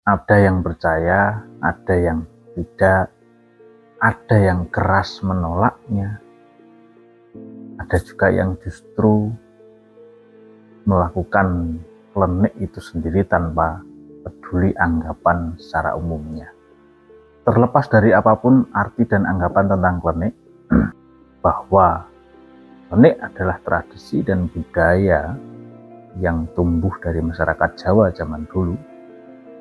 Ada yang percaya, ada yang tidak, ada yang keras menolaknya, ada juga yang justru melakukan klenik itu sendiri tanpa peduli anggapan secara umumnya. Terlepas dari apapun arti dan anggapan tentang klenik, bahwa klenik adalah tradisi dan budaya yang tumbuh dari masyarakat Jawa zaman dulu,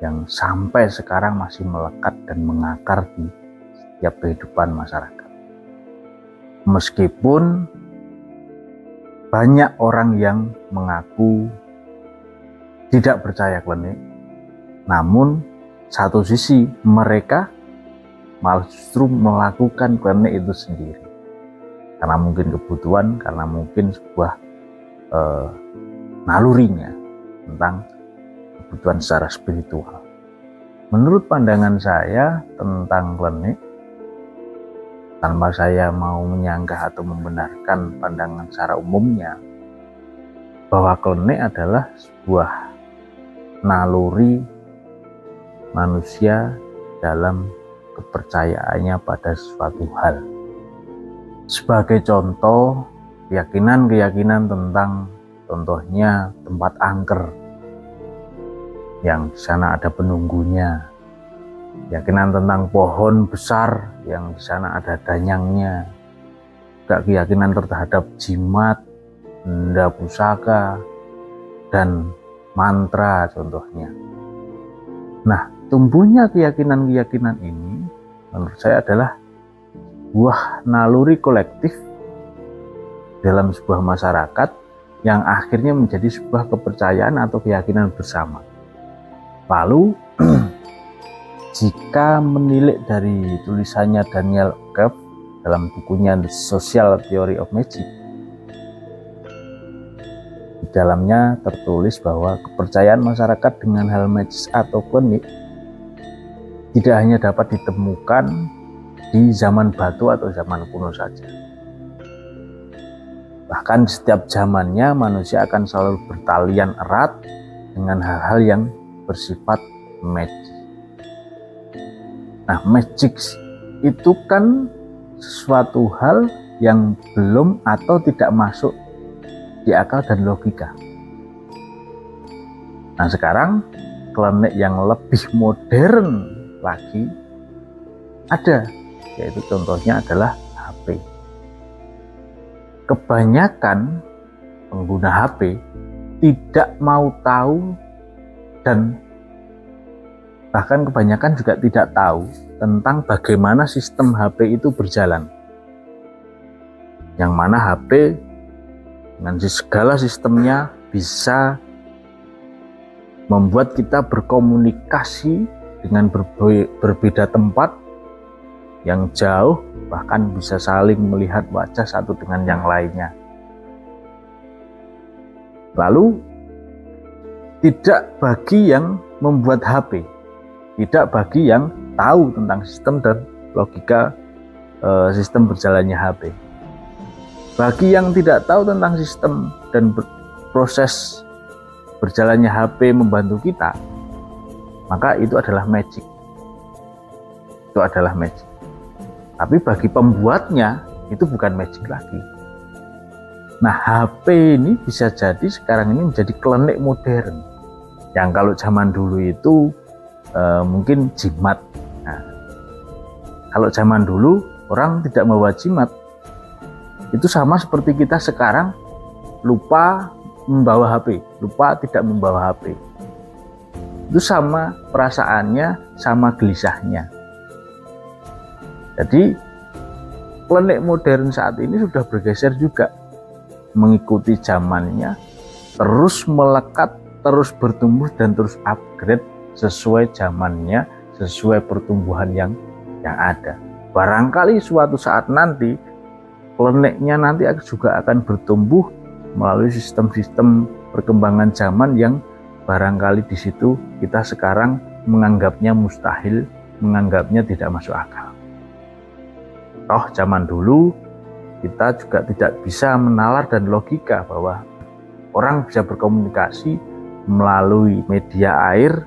yang sampai sekarang masih melekat dan mengakar di setiap kehidupan masyarakat. Meskipun banyak orang yang mengaku tidak percaya klenik, namun satu sisi mereka malah justru melakukan klenik itu sendiri. Karena mungkin kebutuhan, karena mungkin sebuah nalurinya tentang kebutuhan secara spiritual. Menurut pandangan saya tentang klenik, tanpa saya mau menyanggah atau membenarkan pandangan secara umumnya, bahwa klenik adalah sebuah naluri manusia dalam kepercayaannya pada suatu hal. Sebagai contoh, keyakinan-keyakinan tentang contohnya tempat angker yang di sana ada penunggunya, keyakinan tentang pohon besar yang di sana ada danyangnya, juga keyakinan terhadap jimat, benda pusaka, dan mantra contohnya. Nah, tumbuhnya keyakinan-keyakinan ini menurut saya adalah buah naluri kolektif dalam sebuah masyarakat yang akhirnya menjadi sebuah kepercayaan atau keyakinan bersama. Lalu jika menilik dari tulisannya Daniel Kev dalam bukunya The Social Theory of Magic, di dalamnya tertulis bahwa kepercayaan masyarakat dengan hal magis atau klenik tidak hanya dapat ditemukan di zaman batu atau zaman kuno saja. Bahkan di setiap zamannya manusia akan selalu bertalian erat dengan hal-hal yang bersifat magis. Nah, magic itu kan sesuatu hal yang belum atau tidak masuk di akal dan logika. Nah, sekarang klenik yang lebih modern lagi ada, yaitu contohnya adalah HP. Kebanyakan pengguna HP tidak mau tahu dan bahkan kebanyakan juga tidak tahu tentang bagaimana sistem HP itu berjalan. Yang mana HP dengan segala sistemnya bisa membuat kita berkomunikasi dengan berbeda tempat yang jauh, bahkan bisa saling melihat wajah satu dengan yang lainnya. Lalu tidak bagi yang membuat HP, tidak bagi yang tahu tentang sistem dan logika sistem berjalannya HP. Bagi yang tidak tahu tentang sistem dan proses berjalannya HP membantu kita, maka itu adalah magic. Itu adalah magic. Tapi bagi pembuatnya itu bukan magic lagi. Nah, HP ini bisa jadi sekarang ini menjadi klenik modern. Yang kalau zaman dulu itu mungkin jimat. Nah, kalau zaman dulu orang tidak membawa jimat, itu sama seperti kita sekarang lupa membawa HP, lupa tidak membawa HP. Itu sama perasaannya, sama gelisahnya. Jadi klenik modern saat ini sudah bergeser juga mengikuti zamannya, terus melekat, terus bertumbuh dan terus upgrade sesuai zamannya, sesuai pertumbuhan yang ada. Barangkali suatu saat nanti kleniknya nanti juga akan bertumbuh melalui sistem-sistem perkembangan zaman yang barangkali di situ kita sekarang menganggapnya mustahil, menganggapnya tidak masuk akal. Toh zaman dulu kita juga tidak bisa menalar dan logika bahwa orang bisa berkomunikasi melalui media air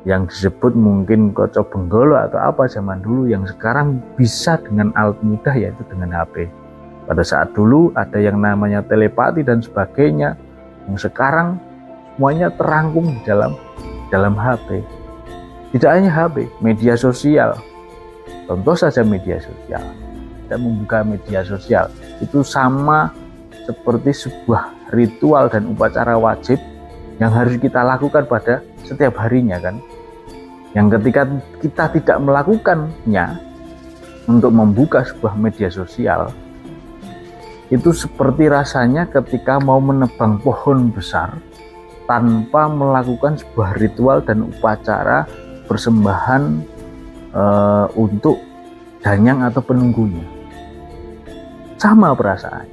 yang disebut mungkin Koco Benggolo atau apa zaman dulu, yang sekarang bisa dengan alat mudah, yaitu dengan HP. Pada saat dulu ada yang namanya telepati dan sebagainya, yang sekarang semuanya terangkum di dalam HP. Tidak hanya HP, media sosial. Contoh saja media sosial. Kita membuka media sosial itu sama seperti sebuah ritual dan upacara wajib yang harus kita lakukan pada setiap harinya kan. Yang ketika kita tidak melakukannya untuk membuka sebuah media sosial, itu seperti rasanya ketika mau menebang pohon besar tanpa melakukan sebuah ritual dan upacara persembahan untuk danyang atau penunggunya. Sama perasaan.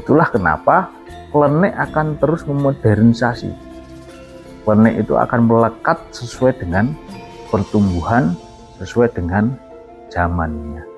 Itulah kenapa klenik akan terus memodernisasi. Klenik itu akan melekat sesuai dengan pertumbuhan, sesuai dengan zamannya.